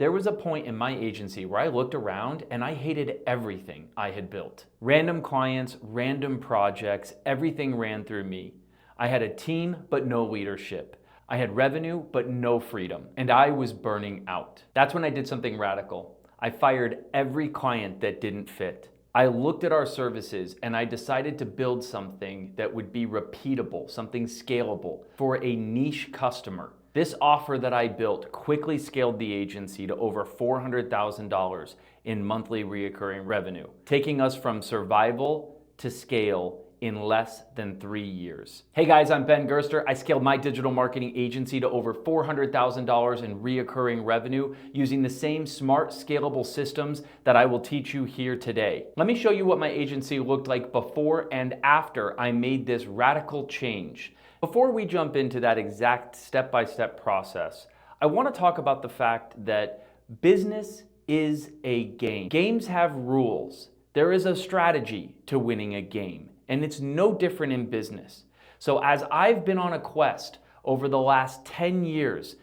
There was a point in my agency where I looked around and I hated everything I had built. Random clients, random projects, everything ran through me. I had a team, but no leadership. I had revenue, but no freedom, and I was burning out. That's when I did something radical. I fired every client that didn't fit. I looked at our services and I decided to build something that would be repeatable, something scalable for a niche customer. This offer that I built quickly scaled the agency to over $400,000 in monthly recurring revenue, taking us from survival to scale in less than 3 years. Hey guys, I'm Ben Gerster. I scaled my digital marketing agency to over $400,000 in recurring revenue using the same smart, scalable systems that I will teach you here today. Let me show you what my agency looked like before and after I made this radical change. Before we jump into that exact step-by-step process, I want to talk about the fact that business is a game. Games have rules. There is a strategy to winning a game, and it's no different in business. So as I've been on a quest over the last 10 years,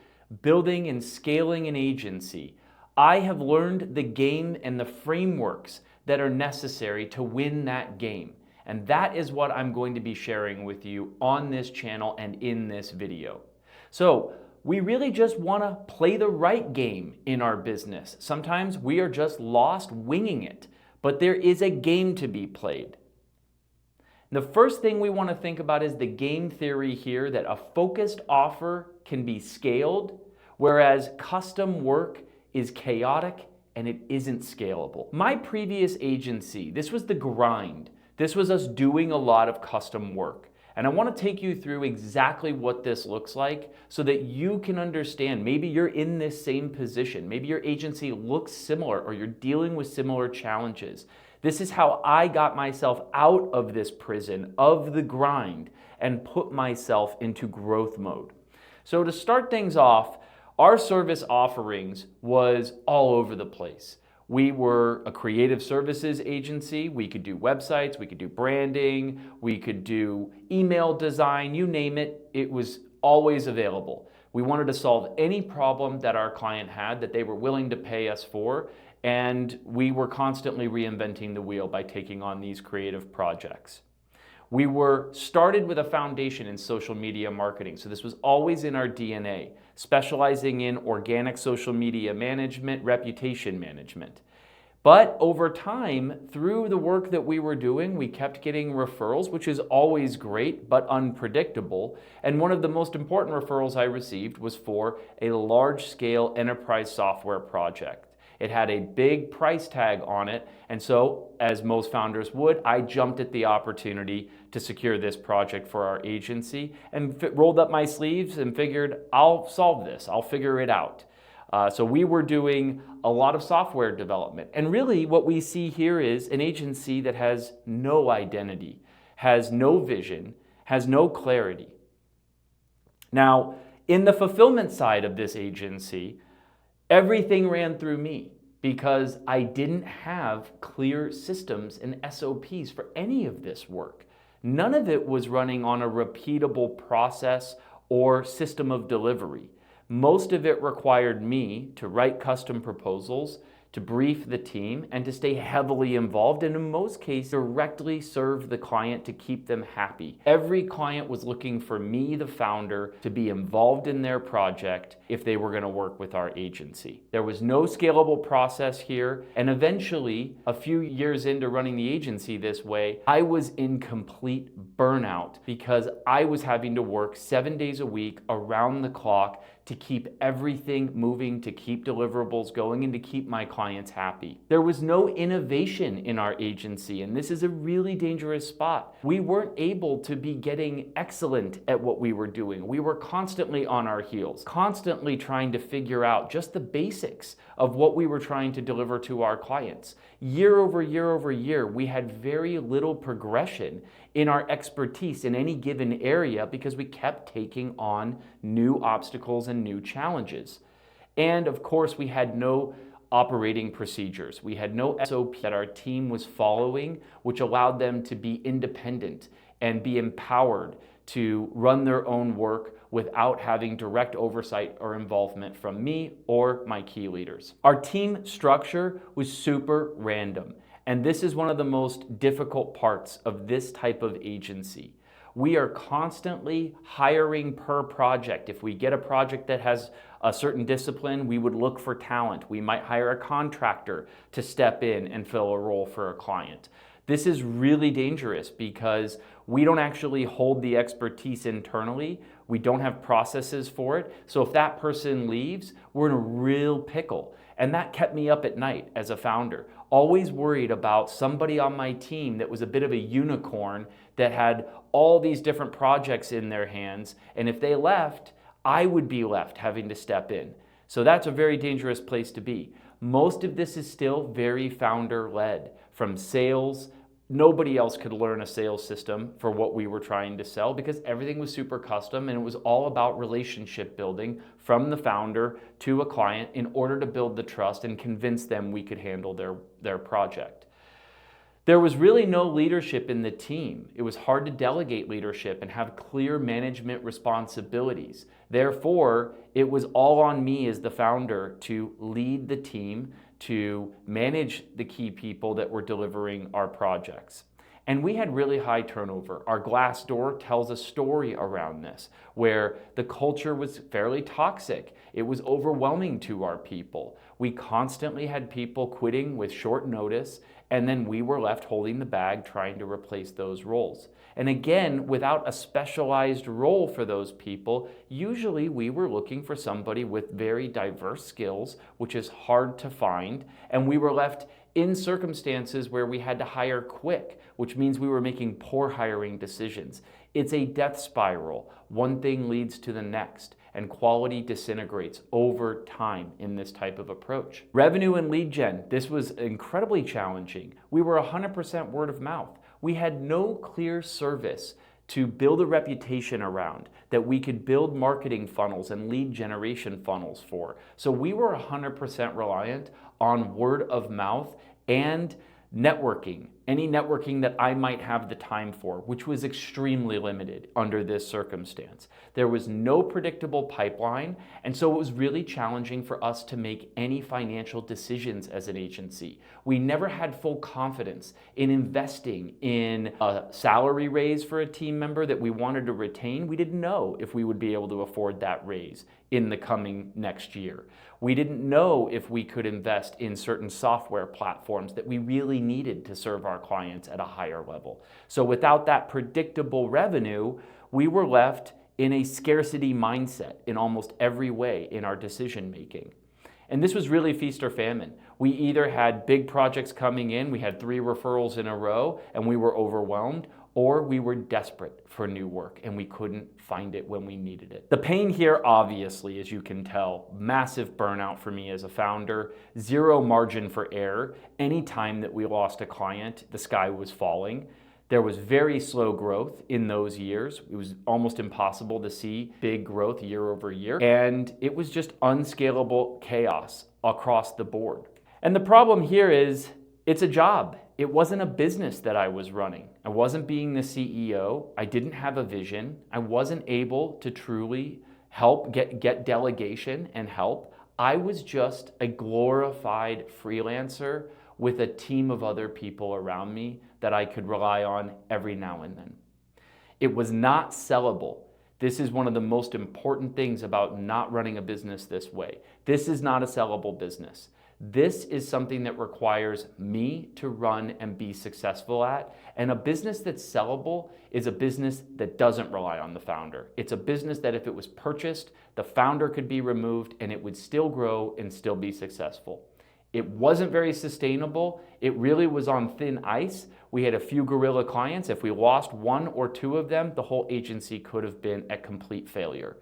building and scaling an agency, I have learned the game and the frameworks that are necessary to win that game. And that is what I'm going to be sharing with you on this channel and in this video. So we really just want to play the right game in our business. Sometimes we are just lost winging it, but there is a game to be played. The first thing we want to think about is the game theory here, that a focused offer can be scaled, whereas custom work is chaotic and it isn't scalable. My previous agency, this was the grind. This was us doing a lot of custom work. And I want to take you through exactly what this looks like so that you can understand. Maybe you're in this same position. Maybe your agency looks similar or you're dealing with similar challenges. This is how I got myself out of this prison of the grind and put myself into growth mode. So to start things off, our service offerings was all over the place. We were a creative services agency. We could do websites, we could do branding, we could do email design, you name it, it was always available. We wanted to solve any problem that our client had that they were willing to pay us for, and we were constantly reinventing the wheel by taking on these creative projects. We were started with a foundation in social media marketing, so this was always in our DNA, specializing in organic social media management, reputation management. But over time, through the work that we were doing, we kept getting referrals, which is always great, but unpredictable. And one of the most important referrals I received was for a large-scale enterprise software project. It had a big price tag on it, and so, as most founders would, I jumped at the opportunity to secure this project for our agency and rolled up my sleeves and figured, I'll solve this, I'll figure it out. So we were doing a lot of software development. And really what we see here is an agency that has no identity, has no vision, has no clarity. Now, in the fulfillment side of this agency, everything ran through me because I didn't have clear systems and SOPs for any of this work. None of it was running on a repeatable process or system of delivery. Most of it required me to write custom proposals, to brief the team, and to stay heavily involved, and in most cases, directly serve the client to keep them happy. Every client was looking for me, the founder, to be involved in their project if they were going to work with our agency. There was no scalable process here, and eventually, a few years into running the agency this way, I was in complete burnout because I was having to work 7 days a week around the clock to keep everything moving, to keep deliverables going, and to keep my clients happy. There was no innovation in our agency, and this is a really dangerous spot. We weren't able to be getting excellent at what we were doing. We were constantly on our heels, constantly trying to figure out just the basics of what we were trying to deliver to our clients. Year over year over year, we had very little progression in our expertise in any given area because we kept taking on new obstacles and new challenges. And of course, we had no operating procedures. We had no SOP that our team was following, which allowed them to be independent and be empowered to run their own work without having direct oversight or involvement from me or my key leaders. Our team structure was super random, and this is one of the most difficult parts of this type of agency. We are constantly hiring per project. If we get a project that has a certain discipline, we would look for talent. We might hire a contractor to step in and fill a role for a client. This is really dangerous because we don't actually hold the expertise internally. We don't have processes for it. So if that person leaves, we're in a real pickle. And that kept me up at night as a founder, always worried about somebody on my team that was a bit of a unicorn that had all these different projects in their hands. And if they left, I would be left having to step in. So that's a very dangerous place to be. Most of this is still very founder-led, from sales. Nobody else could learn a sales system for what we were trying to sell because everything was super custom, and it was all about relationship building from the founder to a client in order to build the trust and convince them we could handle their project. There was really no leadership in the team. It was hard to delegate leadership and have clear management responsibilities. Therefore, it was all on me as the founder to lead the team, to manage the key people that were delivering our projects. And we had really high turnover. Our Glassdoor tells a story around this, where the culture was fairly toxic. It was overwhelming to our people. We constantly had people quitting with short notice, and then we were left holding the bag trying to replace those roles. And again, without a specialized role for those people, usually we were looking for somebody with very diverse skills, which is hard to find, and we were left in circumstances where we had to hire quick, which means we were making poor hiring decisions. It's a death spiral. One thing leads to the next, and quality disintegrates over time in this type of approach. Revenue and lead gen, this was incredibly challenging. We were 100% word of mouth. We had no clear service to build a reputation around that we could build marketing funnels and lead generation funnels for. So we were 100% reliant on word of mouth and networking, any networking that I might have the time for, which was extremely limited under this circumstance. There was no predictable pipeline, and so it was really challenging for us to make any financial decisions as an agency. We never had full confidence in investing in a salary raise for a team member that we wanted to retain. We didn't know if we would be able to afford that raise in the coming next year. We didn't know if we could invest in certain software platforms that we really needed to serve our clients at a higher level. So without that predictable revenue, we were left in a scarcity mindset in almost every way in our decision making. And this was really feast or famine. We either had big projects coming in, we had 3 referrals in a row, and we were overwhelmed, or we were desperate for new work and we couldn't find it when we needed it. The pain here, obviously, as you can tell, massive burnout for me as a founder, zero margin for error. Anytime that we lost a client, the sky was falling. There was very slow growth in those years. It was almost impossible to see big growth year over year. And it was just unscalable chaos across the board. And the problem here is it's a job. It wasn't a business that I was running. I wasn't being the CEO. I didn't have a vision. I wasn't able to truly help get delegation and help. I was just a glorified freelancer with a team of other people around me that I could rely on every now and then. It was not sellable. This is one of the most important things about not running a business this way. This is not a sellable business. This is something that requires me to run and be successful at. And a business that's sellable is a business that doesn't rely on the founder. It's a business that if it was purchased, the founder could be removed and it would still grow and still be successful. It wasn't very sustainable. It really was on thin ice. We had a few guerrilla clients. If we lost 1 or 2 of them, the whole agency could have been a complete failure.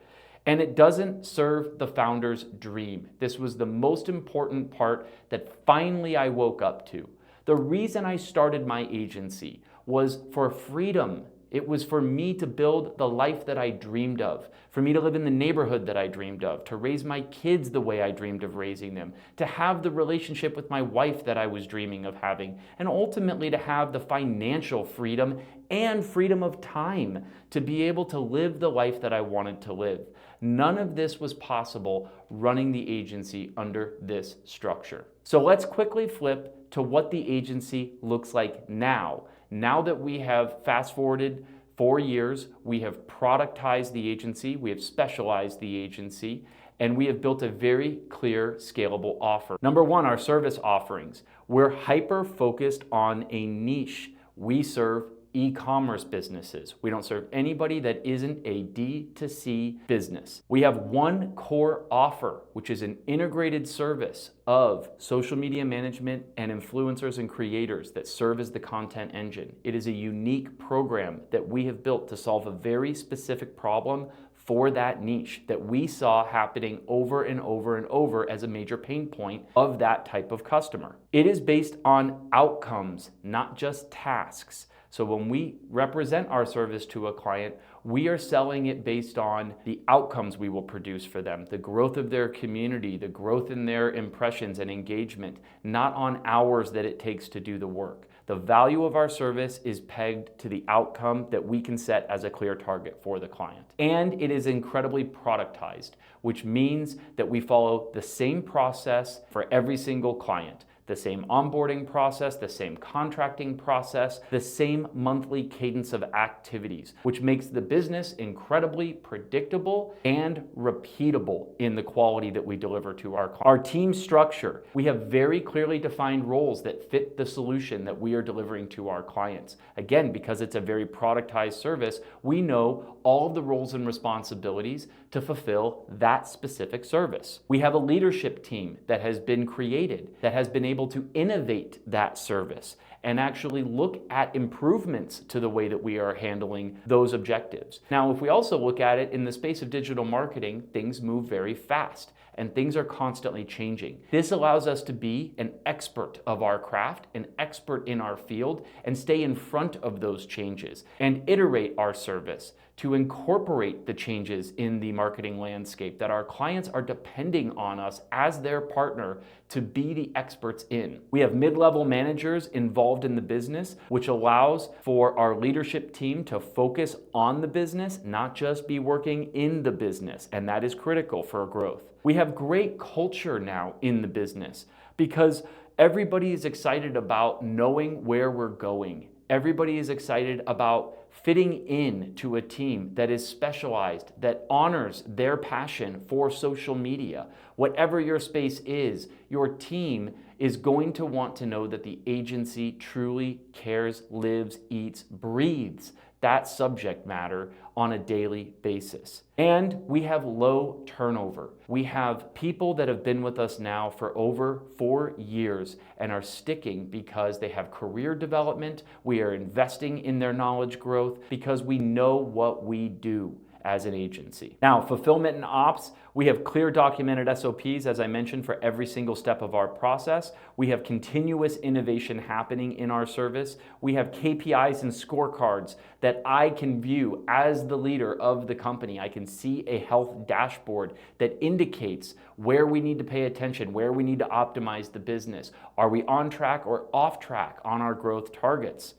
And it doesn't serve the founder's dream. This was the most important part that finally I woke up to. The reason I started my agency was for freedom It was for me to build the life that I dreamed of, for me to live in the neighborhood that I dreamed of, to raise my kids the way I dreamed of raising them, to have the relationship with my wife that I was dreaming of having, and ultimately to have the financial freedom and freedom of time to be able to live the life that I wanted to live. None of this was possible running the agency under this structure. So let's quickly flip to what the agency looks like now. Now that we have fast forwarded 4 years, we have productized the agency, we have specialized the agency, and we have built a very clear, scalable offer. Number one, our service offerings. We're hyper-focused on a niche. We serve e-commerce businesses. We don't serve anybody that isn't a D2C business. We have one core offer, which is an integrated service of social media management and influencers and creators that serve as the content engine. It is a unique program that we have built to solve a very specific problem for that niche that we saw happening over and over and over as a major pain point of that type of customer. It is based on outcomes, not just tasks. So when we represent our service to a client, we are selling it based on the outcomes we will produce for them, the growth of their community, the growth in their impressions and engagement, not on hours that it takes to do the work. The value of our service is pegged to the outcome that we can set as a clear target for the client. And it is incredibly productized, which means that we follow the same process for every single client. The same onboarding process, the same contracting process, the same monthly cadence of activities, which makes the business incredibly predictable and repeatable in the quality that we deliver to our clients. Our team structure, we have very clearly defined roles that fit the solution that we are delivering to our clients. Again, because it's a very productized service, we know all of the roles and responsibilities to fulfill that specific service. We have a leadership team that has been created, that has been able to innovate that service and actually look at improvements to the way that we are handling those objectives. Now, if we also look at it in the space of digital marketing, things move very fast and things are constantly changing. This allows us to be an expert of our craft, an expert in our field, and stay in front of those changes and iterate our service to incorporate the changes in the marketing landscape that our clients are depending on us as their partner to be the experts in. We have mid-level managers involved in the business, which allows for our leadership team to focus on the business, not just be working in the business, and that is critical for growth. We have great culture now in the business because everybody is excited about knowing where we're going. Everybody is excited about fitting in to a team that is specialized, that honors their passion for social media. Whatever your space is, your team is going to want to know that the agency truly cares, lives, eats, breathes that subject matter on a daily basis. And we have low turnover. We have people that have been with us now for over 4 years and are sticking because they have career development. We are investing in their knowledge growth because we know what we do as an agency. Now, fulfillment and ops, we have clear documented SOPs, as I mentioned, for every single step of our process. We have continuous innovation happening in our service. We have KPIs and scorecards that I can view as the leader of the company. I can see a health dashboard that indicates where we need to pay attention, where we need to optimize the business. Are we on track or off track on our growth targets?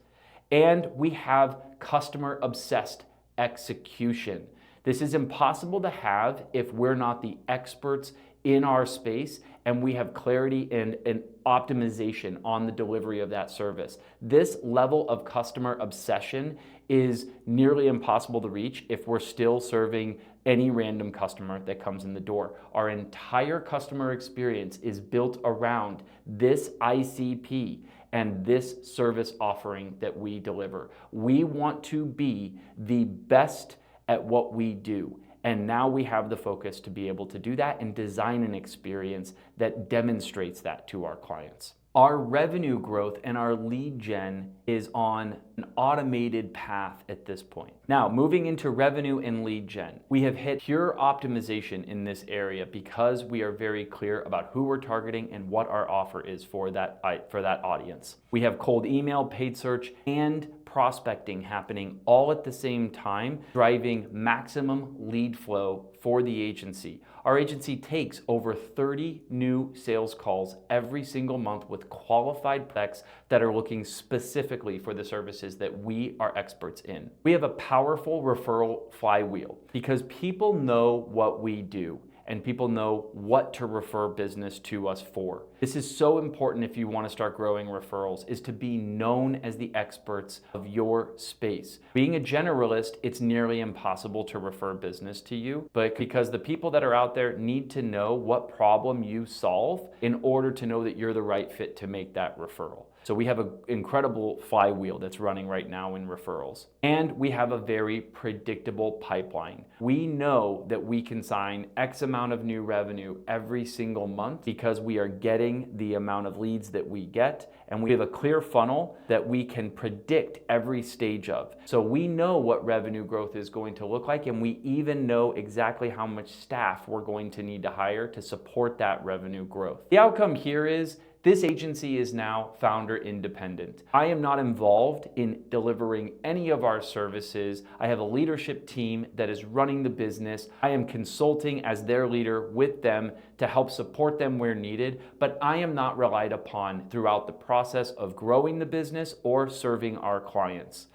And we have customer-obsessed execution. This is impossible to have if we're not the experts in our space and we have clarity and optimization on the delivery of that service. This level of customer obsession is nearly impossible to reach if we're still serving any random customer that comes in the door. Our entire customer experience is built around this ICP and this service offering that we deliver. We want to be the best at what we do. And now we have the focus to be able to do that and design an experience that demonstrates that to our clients. Our revenue growth and our lead gen is on an automated path at this point. Now, moving into revenue and lead gen, we have hit pure optimization in this area because we are very clear about who we're targeting and what our offer is for that audience. We have cold email, paid search, and prospecting happening all at the same time, driving maximum lead flow for the agency. Our agency takes over 30 new sales calls every single month with qualified prospects that are looking specifically for the services that we are experts in. We have a powerful referral flywheel because people know what we do and people know what to refer business to us for. This is so important if you want to start growing referrals, is to be known as the experts of your space. Being a generalist, it's nearly impossible to refer business to you, but because the people that are out there need to know what problem you solve in order to know that you're the right fit to make that referral. So we have an incredible flywheel that's running right now in referrals. And we have a very predictable pipeline. We know that we can sign X amount of new revenue every single month because we are getting the amount of leads that we get, and we have a clear funnel that we can predict every stage of. So we know what revenue growth is going to look like, and we even know exactly how much staff we're going to need to hire to support that revenue growth. The outcome here is this agency is now founder independent. I am not involved in delivering any of our services. I have a leadership team that is running the business. I am consulting as their leader with them to help support them where needed, but I am not relied upon throughout the process of growing the business or serving our clients.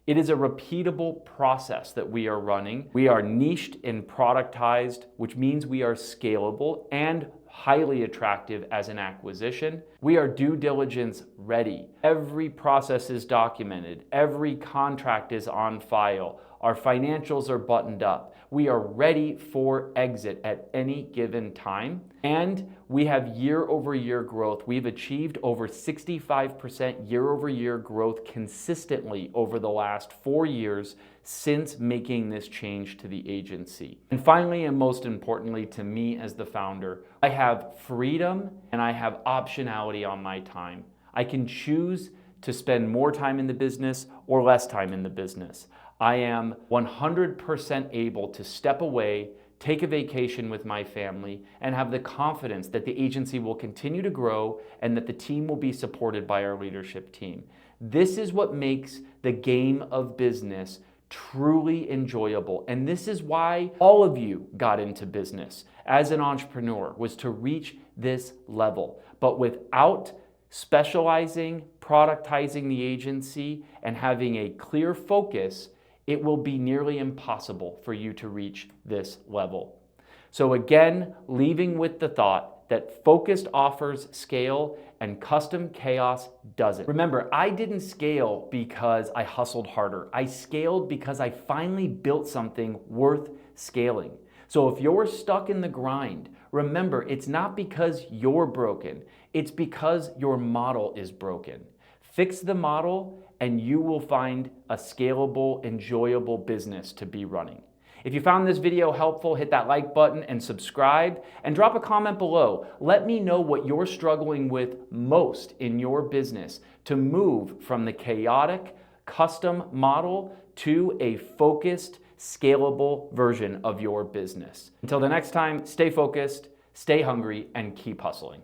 It is a repeatable process that we are running. We are niched and productized, which means we are scalable and highly attractive as an acquisition. We are due diligence ready. Every process is documented. Every contract is on file. Our financials are buttoned up. We are ready for exit at any given time. And we have year-over-year growth. We've achieved over 65% year-over-year growth consistently over the last 4 years since making this change to the agency. And finally, and most importantly to me as the founder, I have freedom and I have optionality on my time. I can choose to spend more time in the business or less time in the business. I am 100% able to step away, take a vacation with my family, and have the confidence that the agency will continue to grow and that the team will be supported by our leadership team. This is what makes the game of business truly enjoyable. And this is why all of you got into business as an entrepreneur, was to reach this level. But without specializing, productizing the agency, and having a clear focus, it will be nearly impossible for you to reach this level. So again, leaving with the thought that focused offers scale and custom chaos doesn't. Remember, I didn't scale because I hustled harder. I scaled because I finally built something worth scaling. So if you're stuck in the grind, remember, it's not because you're broken. It's because your model is broken. Fix the model and you will find a scalable, enjoyable business to be running. If you found this video helpful, hit that like button and subscribe, and drop a comment below. Let me know what you're struggling with most in your business to move from the chaotic custom model to a focused, scalable version of your business. Until the next time, stay focused, stay hungry, and keep hustling.